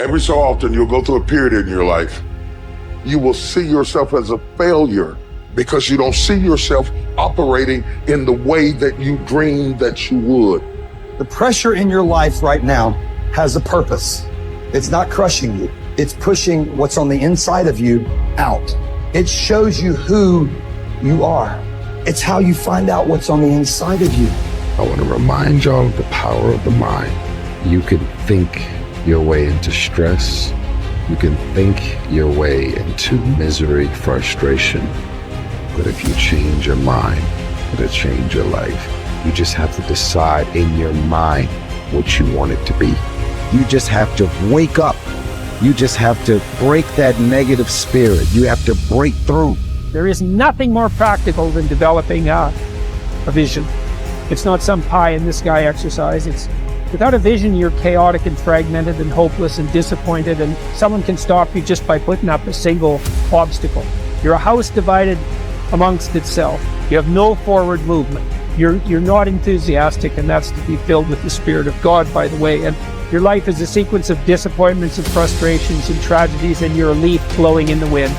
Every so often, you'll go through a period in your life. You will see yourself as a failure because you don't see yourself operating in the way that you dreamed that you would. The pressure in your life right now has a purpose. It's not crushing you. It's pushing what's on the inside of you out. It shows you who you are. It's how you find out what's on the inside of you. I want to remind y'all of the power of the mind. You can think your way into stress. You can think your way into misery, frustration. But if you change your mind, it'll change your life. You just have to decide in your mind what you want it to be. You just have to wake up. You just have to break that negative spirit. You have to break through. There is nothing more practical than developing a vision. It's not some pie in the sky exercise. It's without a vision, you're chaotic and fragmented and hopeless and disappointed, and someone can stop you just by putting up a single obstacle. You're a house divided amongst itself. You have no forward movement. You're not enthusiastic, and that's to be filled with the Spirit of God, by the way. And your life is a sequence of disappointments and frustrations and tragedies, and you're a leaf blowing in the wind.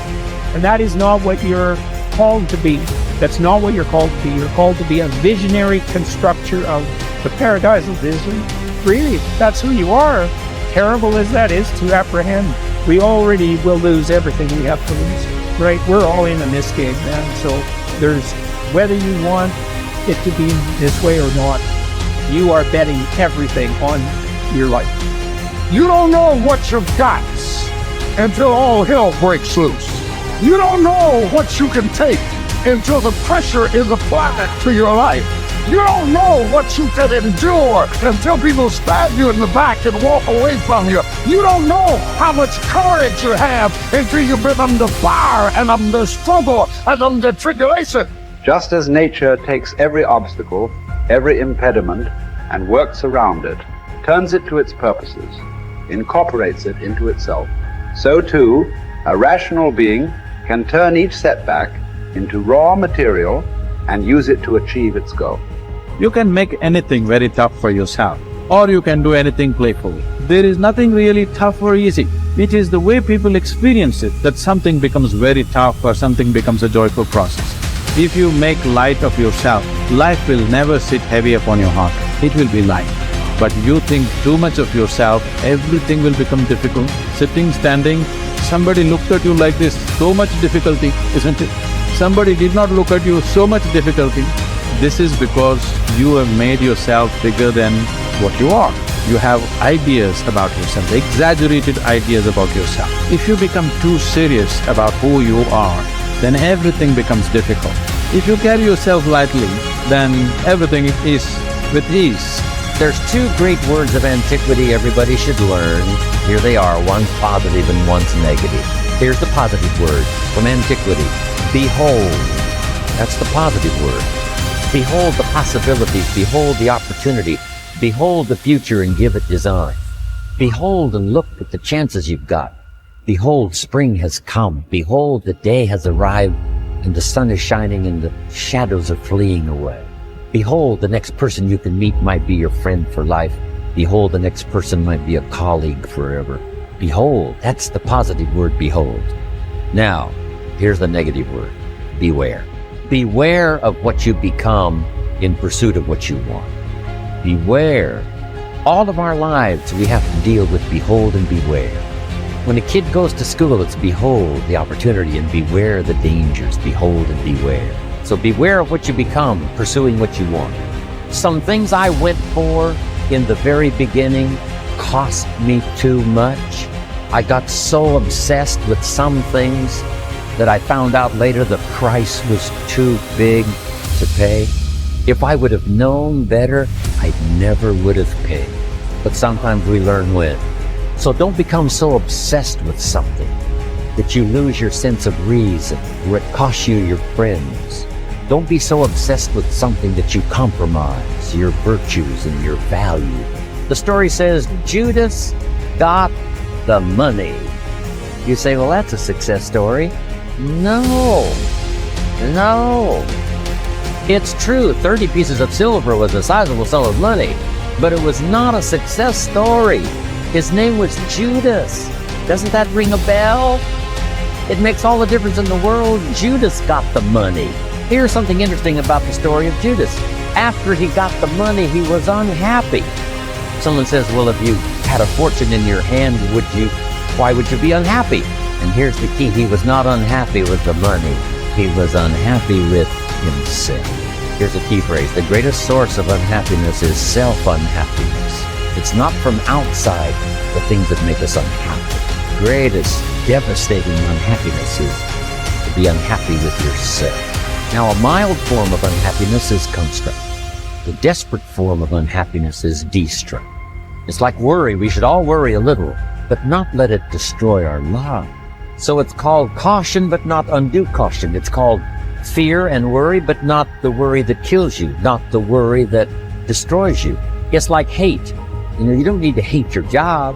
And that is not what you're called to be. That's not what you're called to be. You're called to be a visionary constructor of the paradise of vision. Really, that's who you are. Terrible as that is to apprehend, we already will lose everything we have to lose, right? We're all in this game, man. So there's, whether you want it to be this way or not, you are betting everything on your life. You don't know what you've got until all hell breaks loose. You don't know what you can take until the pressure is applied to your life. You don't know what you can endure until people stab you in the back and walk away from you. You don't know how much courage you have until you've been under fire and under struggle and under tribulation. Just as nature takes every obstacle, every impediment, and works around it, turns it to its purposes, incorporates it into itself, so too, a rational being can turn each setback into raw material and use it to achieve its goal. You can make anything very tough for yourself, or you can do anything playfully. There is nothing really tough or easy. It is the way people experience it that something becomes very tough or something becomes a joyful process. If you make light of yourself, life will never sit heavy upon your heart. It will be light. But you think too much of yourself, everything will become difficult. Sitting, standing, somebody looked at you like this, so much difficulty, isn't it? Somebody did not look at you, so much difficulty. This is because you have made yourself bigger than what you are. You have ideas about yourself, exaggerated ideas about yourself. If you become too serious about who you are, then everything becomes difficult. If you carry yourself lightly, then everything is with ease. There's two great words of antiquity everybody should learn. Here they are, one's positive and one's negative. Here's the positive word from antiquity. Behold. That's the positive word. Behold the possibilities, behold the opportunity, behold the future and give it design. Behold and look at the chances you've got. Behold, spring has come. Behold, the day has arrived and the sun is shining and the shadows are fleeing away. Behold, the next person you can meet might be your friend for life. Behold, the next person might be a colleague forever. Behold, that's the positive word, behold. Now, here's the negative word, beware. Beware of what you become in pursuit of what you want. Beware. All of our lives we have to deal with behold and beware. When a kid goes to school, it's behold the opportunity and beware the dangers, behold and beware. So beware of what you become, pursuing what you want. Some things I went for in the very beginning cost me too much. I got so obsessed with some things that I found out later the price was too big to pay. If I would have known better, I never would have paid. But sometimes we learn when. So don't become so obsessed with something that you lose your sense of reason, or it costs you your friends. Don't be so obsessed with something that you compromise your virtues and your value. The story says Judas got the money. You say, well, that's a success story. No. It's true, 30 pieces of silver was a sizable sum of money, but it was not a success story. His name was Judas. Doesn't that ring a bell? It makes all the difference in the world. Judas got the money. Here's something interesting about the story of Judas. After he got the money, he was unhappy. Someone says, well, if you had a fortune in your hand, why would you be unhappy? And here's the key. He was not unhappy with the money. He was unhappy with himself. Here's a key phrase. The greatest source of unhappiness is self-unhappiness. It's not from outside the things that make us unhappy. The greatest devastating unhappiness is to be unhappy with yourself. Now, a mild form of unhappiness is construct. The desperate form of unhappiness is destruct. It's like worry. We should all worry a little, but not let it destroy our lives. So it's called caution, but not undue caution. It's called fear and worry, but not the worry that kills you, not the worry that destroys you. It's like hate. You don't need to hate your job.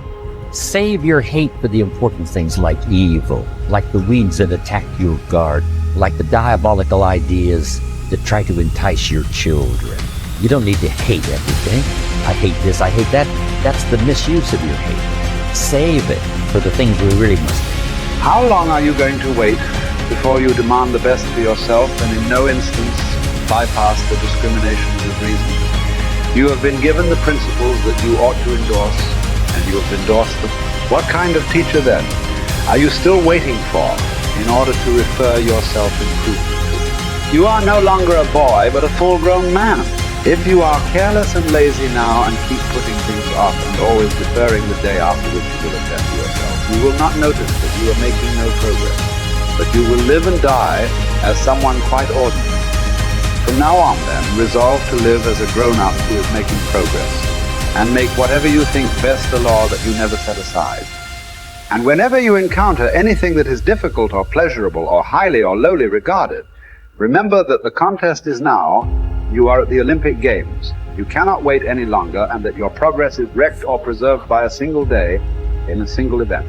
Save your hate for the important things like evil, like the weeds that attack your garden, like the diabolical ideas that try to entice your children. You don't need to hate everything. I hate this, I hate that. That's the misuse of your hate. Save it for the things we really must hate. How long are you going to wait before you demand the best for yourself and in no instance bypass the discriminations of reason? You have been given the principles that you ought to endorse, and you have endorsed them. What kind of teacher then are you still waiting for in order to refer your self-improvement to? You are no longer a boy, but a full-grown man. If you are careless and lazy now and keep putting things off and always deferring the day after which you will attend to yourself, you will not notice that you are making no progress, but you will live and die as someone quite ordinary. From now on, then, resolve to live as a grown-up who is making progress, and make whatever you think best a law that you never set aside. And whenever you encounter anything that is difficult or pleasurable or highly or lowly regarded, remember that the contest is now. You are at the Olympic Games. You cannot wait any longer, and that your progress is wrecked or preserved by a single day in a single event.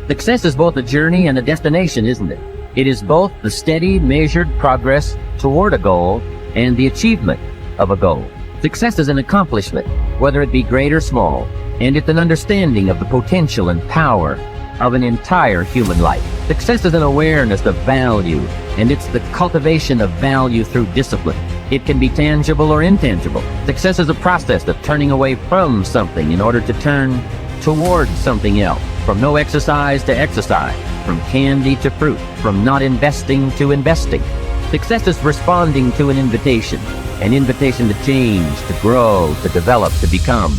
Success is both a journey and a destination, isn't it? It is both the steady, measured progress toward a goal and the achievement of a goal. Success is an accomplishment, whether it be great or small, and it's an understanding of the potential and power of an entire human life. Success is an awareness of value, and it's the cultivation of value through discipline. It can be tangible or intangible. Success is a process of turning away from something in order to turn towards something else. From no exercise to exercise, from candy to fruit, from not investing to investing. Success is responding to an invitation to change, to grow, to develop, to become,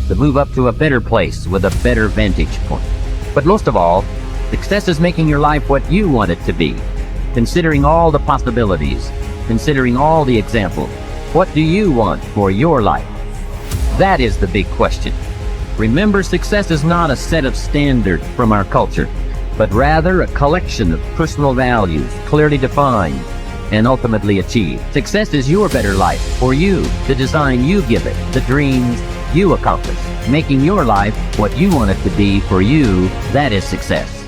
to move up to a better place with a better vantage point. But most of all, success is making your life what you want it to be, considering all the possibilities, considering all the examples. What do you want for your life? That is the big question. Remember, success is not a set of standards from our culture, but rather a collection of personal values, clearly defined and ultimately achieved. Success is your better life for you, the design you give it, the dreams you accomplish. Making your life what you want it to be for you, that is success.